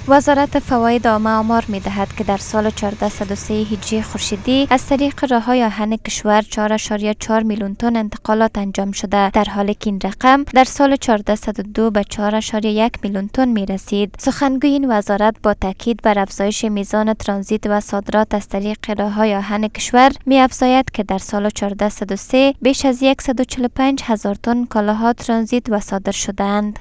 وزارت فواید عامه آمار می دهد که در سال 1403 هجری خورشیدی از طریق راه‌های آهن کشور 4.4 میلیون تن انتقالات انجام شده، در حالی که این رقم در سال 1402 به 4.1 میلیون تن می رسید. سخنگوی این وزارت با تاکید بر افزایش میزان ترانزیت و صادرات از طریق راه‌های آهن کشور می افزاید که در سال 1403 بیش از 145,000 تن کالاها ترانزیت و صادر شدند.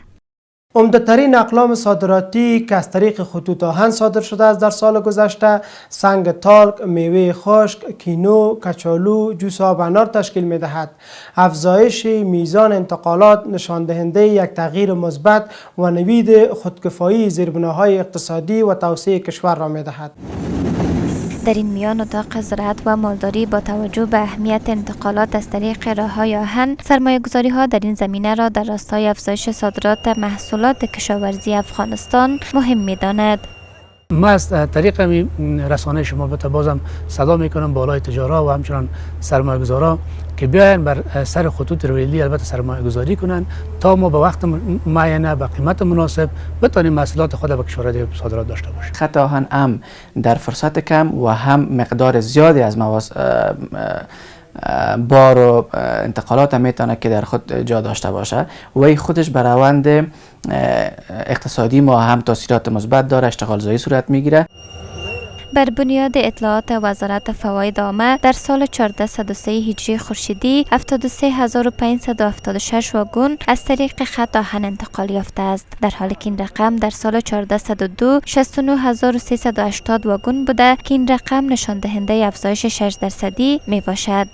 عمده‌ترین اقلام صادراتی که از طریق خطوط آهن صادر شده است در سال گذشته سنگ تالک، میوه خشک، کینو، کچالو، جوس آب انار تشکیل می‌دهد. افزایش میزان انتقالات نشان دهنده یک تغییر مثبت و نوید خودکفایی زیربناهای اقتصادی و توسعه کشور را می‌دهد. در این میان اتاق زراعت و مالداری با توجه به اهمیت انتقالات از طریق راه‌های آهن سرمایه‌گذاری‌ها در این زمینه را در راستای افزایش صادرات محصولات کشاورزی افغانستان مهم می‌داند. ما از طریق رسانه شما بازم صدا میکنم بالای تجارا و همچنان سرمایه‌گذارا که بیاین بر سر خطوط رویلی البته سرمایه گذاری کنن تا ما به وقت معینه به قیمت مناسب بتونیم محصولات خود به کشورهای دیگه صادرات داشته باشیم. خط آهن هم در فرصت کم و هم مقدار زیادی از بار و انتقالات هم میتونه که در خود جا داشته باشه و این خودش بر روند اقتصادی ما هم تاثیرات مثبت داره، اشتغال زایی صورت میگیره. بر بنیاد اطلاعات وزارت فواید عامه در سال 1403 هجری خورشیدی 73576 واگن از طریق خط آهن انتقال یافته است، در حالی که این رقم در سال 1402 69380 واگن بوده که این رقم نشان دهنده افزایش 6% می باشد.